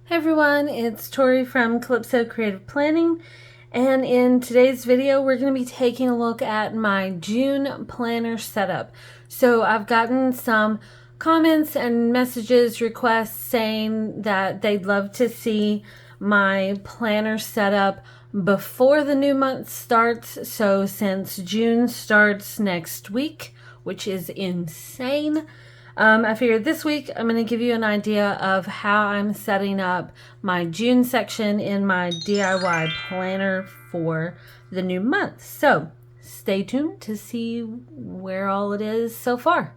Hey everyone, it's Tori from Calypso Creative Planning, and in today's video we're going to be taking a look at my June planner setup. So I've gotten some comments and messages, requests saying that they'd love to see my planner setup before the new month starts. So since June starts next week, which is insane, I figured this week I'm going to give you an idea of how I'm setting up my June section in my DIY planner for the new month. So stay tuned to see where all it is so far.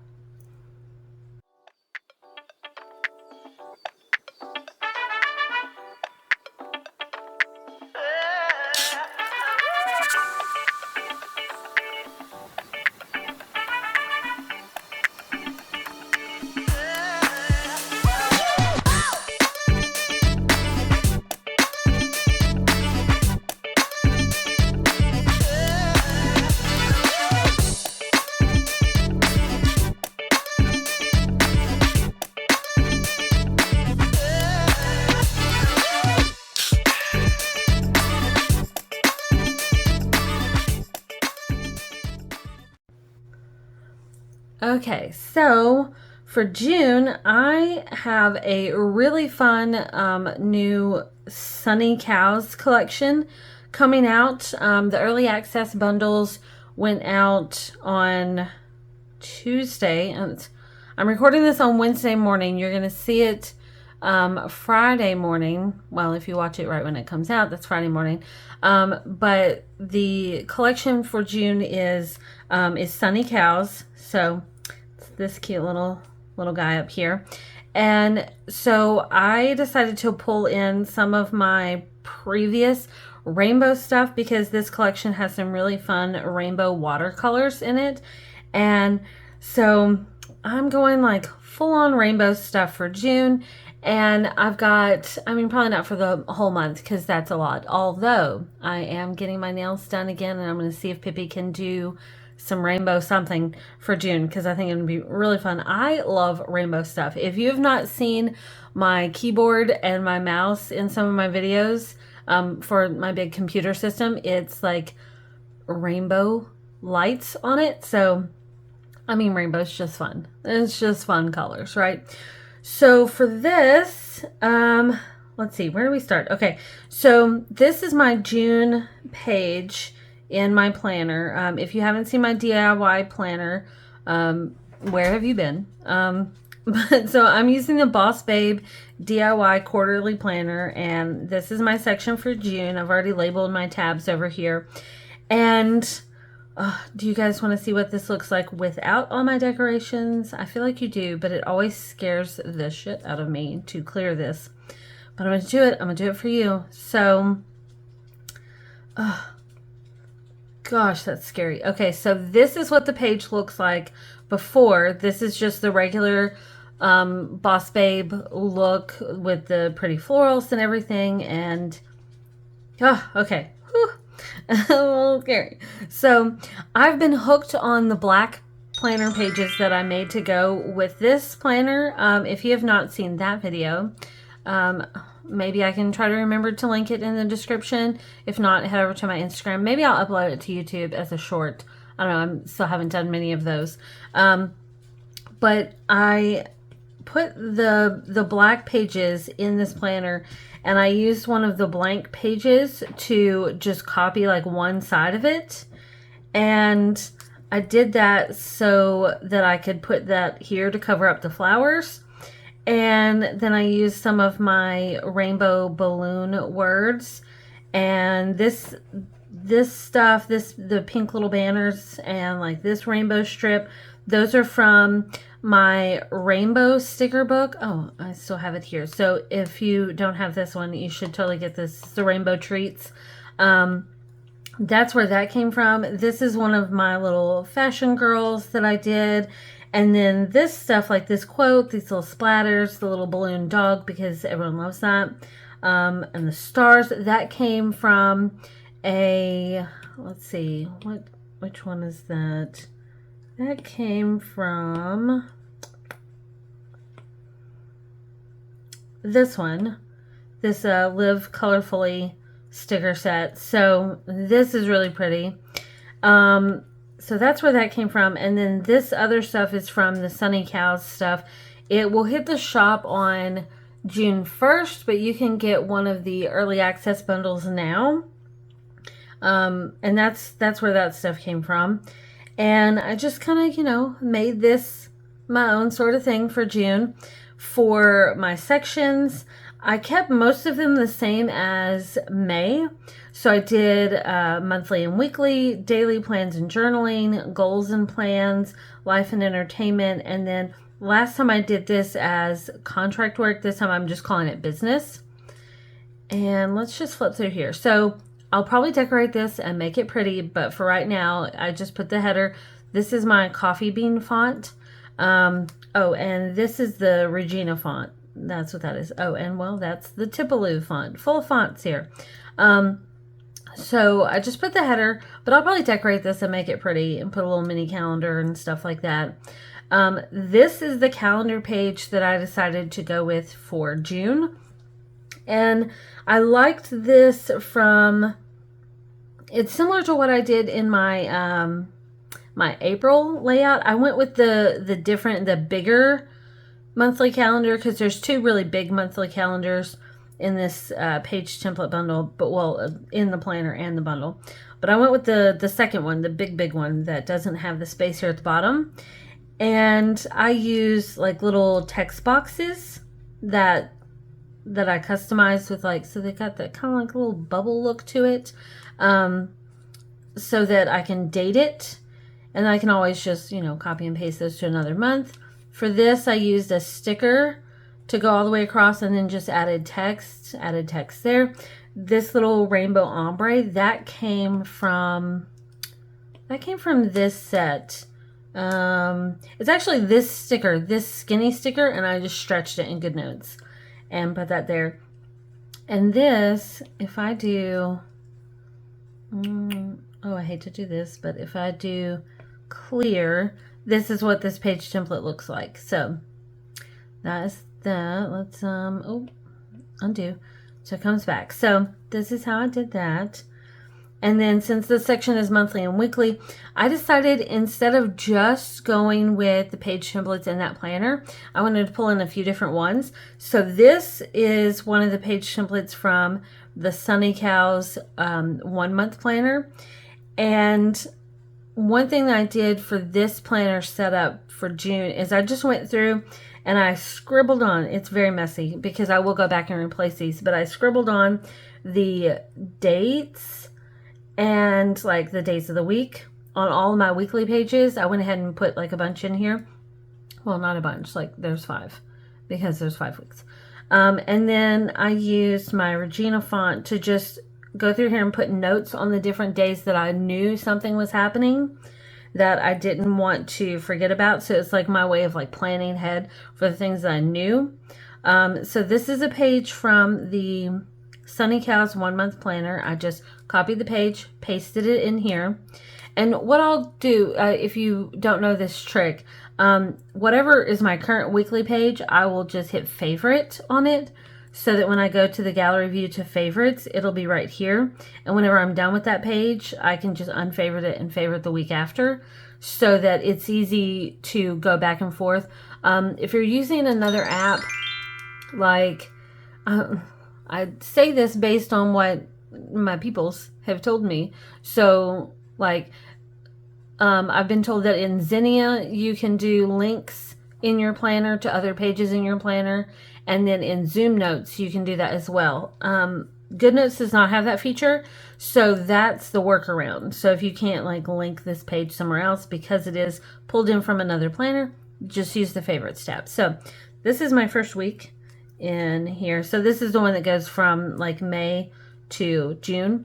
Okay, so for June, I have a really fun new Sunny Cows collection coming out. The early access bundles went out on Tuesday, and I'm recording this on Wednesday morning. You're going to see it Friday morning. Well, if you watch it right when it comes out, that's Friday morning. But the collection for June is Sunny Cows. So it's this cute little guy up here. And so I decided to pull in some of my previous rainbow stuff because this collection has some really fun rainbow watercolors in it. And so I'm going like full on rainbow stuff for June. And I've got, probably not for the whole month because that's a lot. Although I am getting my nails done again, and I'm going to see if Pippi can do some rainbow something for June because I think it would be really fun. I love rainbow stuff. If you have not seen my keyboard and my mouse in some of my videos for my big computer system, it's like rainbow lights on it. So, rainbow's just fun. It's just fun colors, right? So for this, let's see, where do we start? Okay, so this is my June page in my planner. If you haven't seen my DIY planner, where have you been? So I'm using the Boss Babe DIY quarterly planner, and this is my section for June. I've already labeled my tabs over here. And do you guys want to see what this looks like without all my decorations? I feel like you do, but it always scares the shit out of me to clear this. But I'm going to do it. I'm going to do it for you. So, gosh, that's scary. Okay, so this is what the page looks like before. This is just the regular Boss Babe look with the pretty florals and everything. And, okay. Whew. A little scary. So I've been hooked on the black planner pages that I made to go with this planner. If you have not seen that video, maybe I can try to remember to link it in the description. If not, head over to my Instagram. Maybe I'll upload it to YouTube as a short. I don't know. I still haven't done many of those. But I put the black pages in this planner, and I used one of the blank pages to just copy like one side of it. And I did that so that I could put that here to cover up the flowers. And then I used some of my rainbow balloon words. And this stuff, the pink little banners and like this rainbow strip, those are from my rainbow sticker book. Oh, I still have it here. So if you don't have this one, you should totally get this. It's the Rainbow Treats. That's where that came from. This is one of my little fashion girls that I did. And then this stuff, like this quote, these little splatters, the little balloon dog, because everyone loves that. And the stars, that came from let's see, which one is that? That came from this one. this Live Colorfully sticker set. So this is really pretty. So that's where that came from. And then this other stuff is from the Sunny Cows stuff. It will hit the shop on June 1st, but you can get one of the early access bundles now. And that's where that stuff came from. And I just kind of, made this my own sort of thing for June. For my sections, I kept most of them the same as May. So I did monthly and weekly, daily plans and journaling, goals and plans, life and entertainment. And then last time I did this as contract work. This time I'm just calling it business. And let's just flip through here. So I'll probably decorate this and make it pretty. But for right now, I just put the header. This is my coffee bean font. Oh, and this is the Regina font. That's what that is. Oh, and well, that's the Tipaloo font. Full of fonts here. So I just put the header, but I'll probably decorate this and make it pretty and put a little mini calendar and stuff like that. This is the calendar page that I decided to go with for June. And I liked this from, it's similar to what I did in my my April layout. I went with the bigger monthly calendar because there's two really big monthly calendars in this page template bundle, but well, in the planner and the bundle. But I went with the second one, the big one that doesn't have the space here at the bottom. And I use like little text boxes that I customized with so they got that kind of like a little bubble look to it, so that I can date it. And I can always just, copy and paste those to another month. For this, I used a sticker to go all the way across and then just added text there. This little rainbow ombre, that came from this set. It's actually this sticker, this skinny sticker, and I just stretched it in GoodNotes and put that there. And this, if I do, I hate to do this, but if I do clear, this is what this page template looks like. So that is that. Let's undo. So it comes back. So this is how I did that. And then since this section is monthly and weekly, I decided instead of just going with the page templates in that planner, I wanted to pull in a few different ones. So this is one of the page templates from the Sunny Cows 1 month planner. And one thing that I did for this planner setup for June is I just went through and I scribbled on, it's very messy because I will go back and replace these, but I scribbled on the dates and like the days of the week on all of my weekly pages. I went ahead and put like a bunch in here. Well, not a bunch, like there's 5 because there's 5 weeks. And then I used my Regina font to just go through here and put notes on the different days that I knew something was happening that I didn't want to forget about. So it's like my way of like planning ahead for the things that I knew. So this is a page from the Sunny Cows 1 month planner. I just copied the page, pasted it in here. And what I'll do, if you don't know this trick, whatever is my current weekly page, I will just hit favorite on it so that when I go to the gallery view to favorites, it'll be right here. And whenever I'm done with that page, I can just unfavorite it and favorite the week after so that it's easy to go back and forth. If you're using another app, like I say this based on what my peoples have told me. So like I've been told that in Zinnia, you can do links in your planner to other pages in your planner. And then in Zoom Notes, you can do that as well. GoodNotes does not have that feature, so that's the workaround. So if you can't like link this page somewhere else because it is pulled in from another planner, just use the favorites tab. So this is my first week in here. So this is the one that goes from like May to June.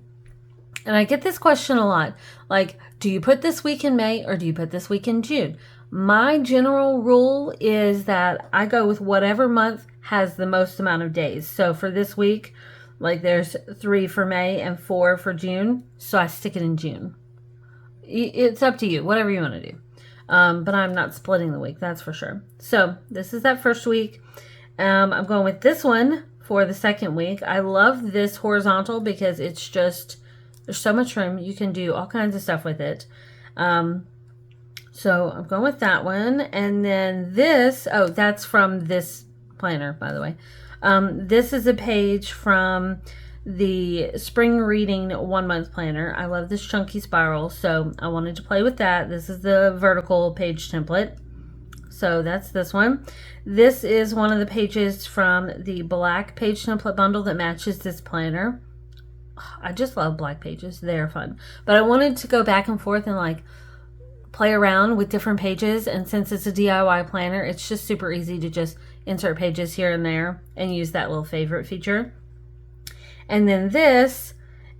And I get this question a lot. Like, do you put this week in May or do you put this week in June? My general rule is that I go with whatever month has the most amount of days. So for this week, like there's 3 for May and 4 for June. So I stick it in June. It's up to you, whatever you want to do. But I'm not splitting the week, that's for sure. So this is that first week. I'm going with this one for the second week. I love this horizontal because it's just, there's so much room. You can do all kinds of stuff with it. So I'm going with that one. And then this, oh, that's from this planner, by the way. This is a page from the spring reading 1 month planner. I love this chunky spiral, so I wanted to play with that. This is the vertical page template. So that's this one. This is one of the pages from the black page template bundle that matches this planner. I just love black pages. They're fun. But I wanted to go back and forth and like play around with different pages, and since it's a DIY planner, it's just super easy to just insert pages here and there and use that little favorite feature. And then this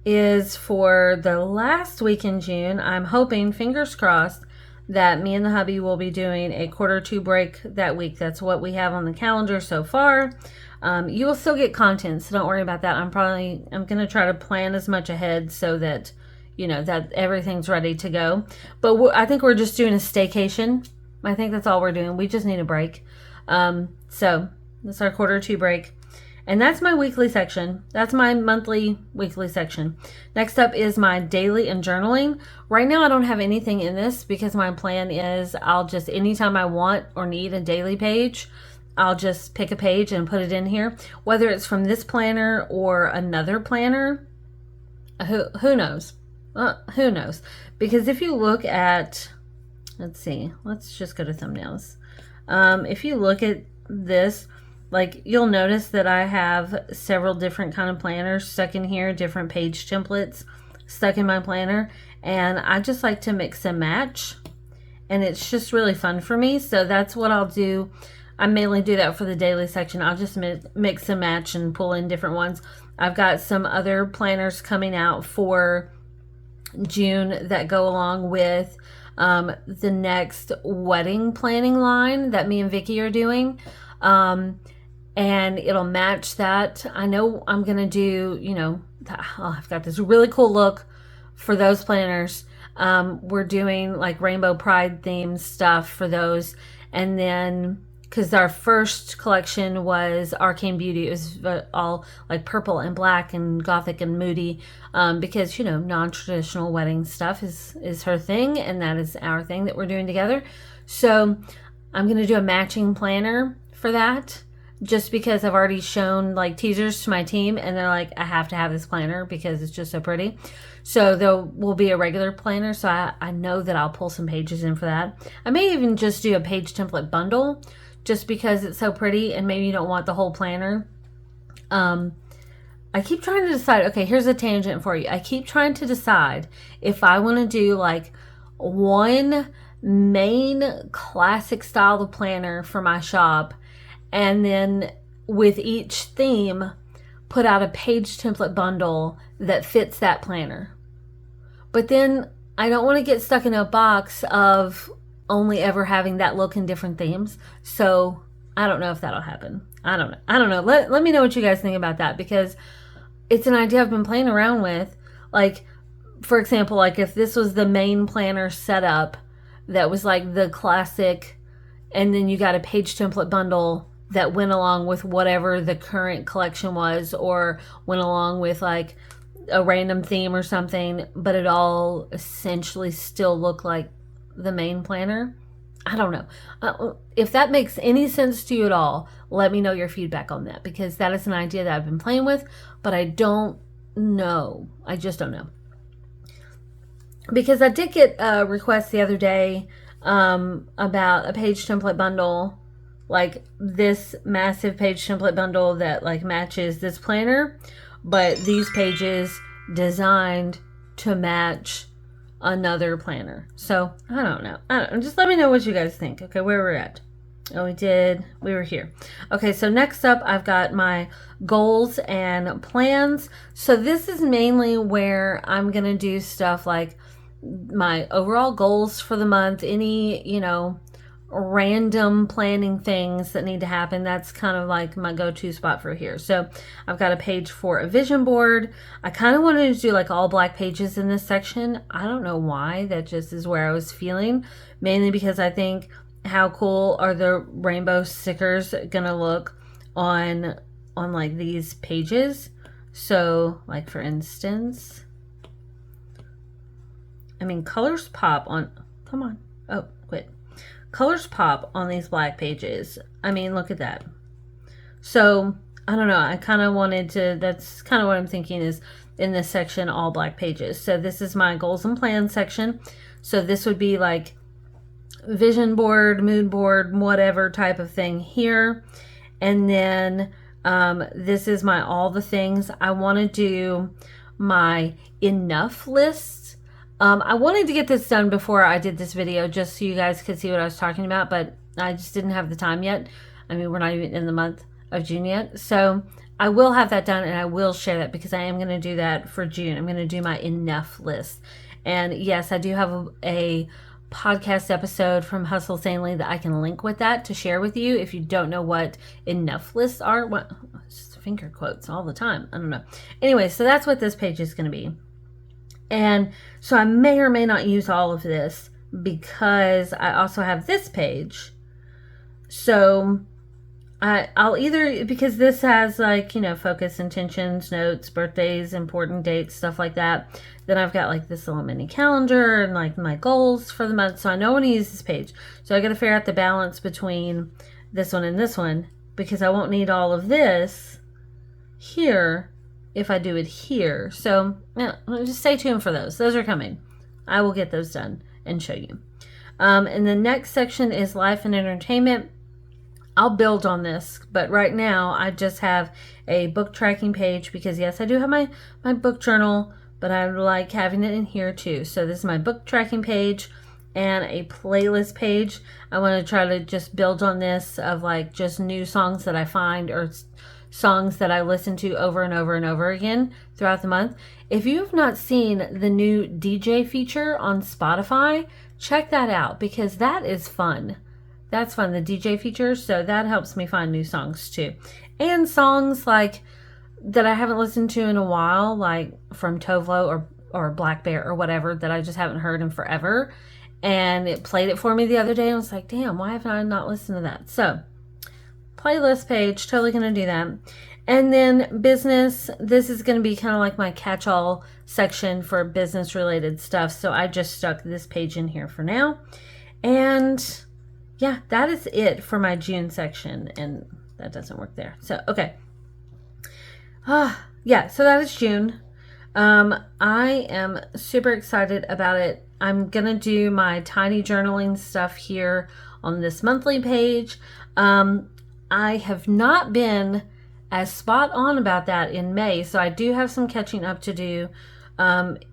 is for the last week in June. I'm hoping, fingers crossed, that me and the hubby will be doing a 1/4 break that week. That's what we have on the calendar so far. You will still get content, so don't worry about that. I'm going to try to plan as much ahead so that, you know, that everything's ready to go. But I think we're just doing a staycation. I think that's all we're doing. We just need a break. So that's our 1/4 break. And that's my weekly section. That's my monthly weekly section. Next up is my daily and journaling. Right now I don't have anything in this because my plan is I'll just, anytime I want or need a daily page, I'll just pick a page and put it in here. Whether it's from this planner or another planner, who knows? Who knows? Because if you look at, let's see, let's just go to thumbnails. If you look at this, like, you'll notice that I have several different kind of planners stuck in here, different page templates stuck in my planner, and I just like to mix and match, and it's just really fun for me. So that's what I'll do. I mainly do that for the daily section. I'll just mix and match and pull in different ones. I've got some other planners coming out for June that go along with the next wedding planning line that me and Vicky are doing. And it'll match that. I know I'm going to do, you know, I've got this really cool look for those planners. We're doing like rainbow pride themed stuff for those. And then, because our first collection was Arcane Beauty, it was all like purple and black and gothic and moody, because, you know, non-traditional wedding stuff is her thing, and that is our thing that we're doing together. So I'm going to do a matching planner for that, just because I've already shown like teasers to my team and they're like, I have to have this planner because it's just so pretty. So there will be a regular planner, so I know that I'll pull some pages in for that. I may even just do a page template bundle just because it's so pretty, and maybe you don't want the whole planner. I keep trying to decide, okay, here's a tangent for you. I keep trying to decide if I want to do like one main classic style of planner for my shop, and then with each theme put out a page template bundle that fits that planner. But then I don't want to get stuck in a box of only ever having that look in different themes. So I don't know if that'll happen. I don't know. Let me know what you guys think about that, because it's an idea I've been playing around with. Like, for example, like if this was the main planner setup that was like the classic, and then you got a page template bundle that went along with whatever the current collection was, or went along with like a random theme or something, but it all essentially still looked like the main planner. I don't know. If that makes any sense to you at all, let me know your feedback on that, because that is an idea that I've been playing with, but I don't know. I just don't know. Because I did get a request the other day about a page template bundle, like this massive page template bundle that like matches this planner, but these pages designed to match another planner. So I don't know. Just let me know what you guys think. Okay, where we're at. Oh, we were here. Okay, so next up I've got my goals and plans. So this is mainly where I'm gonna do stuff like my overall goals for the month, any, you know, random planning things that need to happen. That's kind of like my go-to spot for here. So I've got a page for a vision board. I kind of wanted to do like all black pages in this section. I don't know why. That just is where I was feeling, mainly because I think how cool are the rainbow stickers gonna look on on like these pages. So like for instance, I mean, colors pop on, come on, oh, quit. Colors pop on these black pages. I mean, look at that. So I don't know, I kind of wanted to, that's kind of what I'm thinking is in this section, all black pages. So this is my goals and plans section. So this would be like vision board, mood board, whatever type of thing here. And then this is my all the things. I want to do my enough list. I wanted to get this done before I did this video just so you guys could see what I was talking about, but I just didn't have the time yet. I mean, we're not even in the month of June yet. So I will have that done and I will share that because I am going to do that for June. I'm going to do my enough list. And yes, I do have a podcast episode from Hustle Sanely that I can link with that to share with you if you don't know what enough lists are. What, just finger quotes all the time. I don't know. Anyway, so that's what this page is going to be. And so I may or may not use all of this because I also have this page. So I'll either, because this has like, you know, focus, intentions, notes, birthdays, important dates, stuff like that. Then I've got like this little mini calendar and like my goals for the month. So I know I want to use this page. So I got to figure out the balance between this one and this one because I won't need all of this here if I do it here. So yeah, just stay tuned for those. Those are coming. I will get those done and show you. And the next section is life and entertainment. I'll build on this, but right now I just have a book tracking page because yes, I do have my book journal, but I like having it in here too. So this is my book tracking page and a playlist page. I want to try to just build on this of like just new songs that I find or songs that I listen to over and over and over again throughout the month. If you have not seen the new DJ feature on Spotify, check that out because that is fun. That's fun, the DJ feature. So that helps me find new songs too. And songs like that I haven't listened to in a while, like from Tovlo or Black Bear or whatever that I just haven't heard in forever. And it played it for me the other day. And I was like, damn, why haven't I not listened to that? So playlist page, totally going to do that. And then business, this is going to be kind of like my catch-all section for business related stuff. So I just stuck this page in here for now. And yeah, that is it for my June section. And that doesn't work there. So, okay. Yeah, so that is June. I am super excited about it. I'm going to do my tiny journaling stuff here on this monthly page. I have not been as spot on about that in May, so I do have some catching up to do.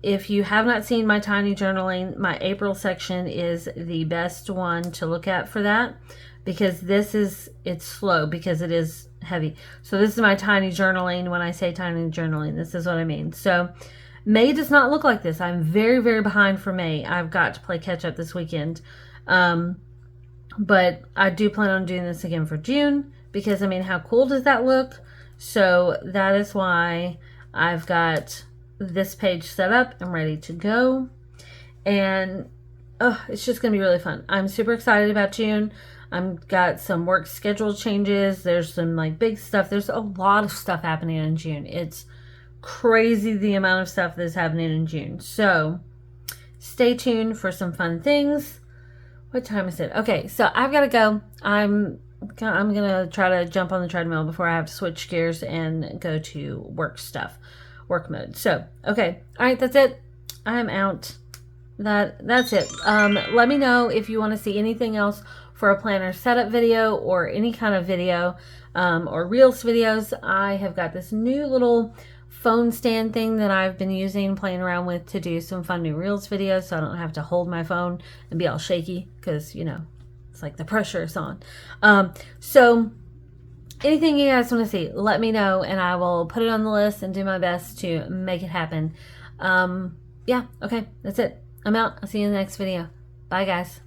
If you have not seen my tiny journaling, my April section is the best one to look at for that because it's slow because it is heavy. So this is my tiny journaling. When I say tiny journaling, this is what I mean. So May does not look like this. I'm very, very behind for May. I've got to play catch up this weekend. But I do plan on doing this again for June because, I mean, how cool does that look? So that is why I've got this page set up and ready to go. And it's just going to be really fun. I'm super excited about June. I've got some work schedule changes. There's some like big stuff. There's a lot of stuff happening in June. It's crazy the amount of stuff that's happening in June. So stay tuned for some fun things. What time is it? Okay, so I've got to go. I'm going to try to jump on the treadmill before I have to switch gears and go to work mode. So, okay. All right, that's it. I'm out. That's it. Let me know if you want to see anything else for a planner setup video or any kind of video or Reels videos. I have got this new little phone stand thing that I've been using, playing around with to do some fun new Reels videos so I don't have to hold my phone and be all shaky because, you know, it's like the pressure is on. So anything you guys want to see, let me know and I will put it on the list and do my best to make it happen. Yeah, okay, that's it. I'm out. I'll see you in the next video. Bye, guys.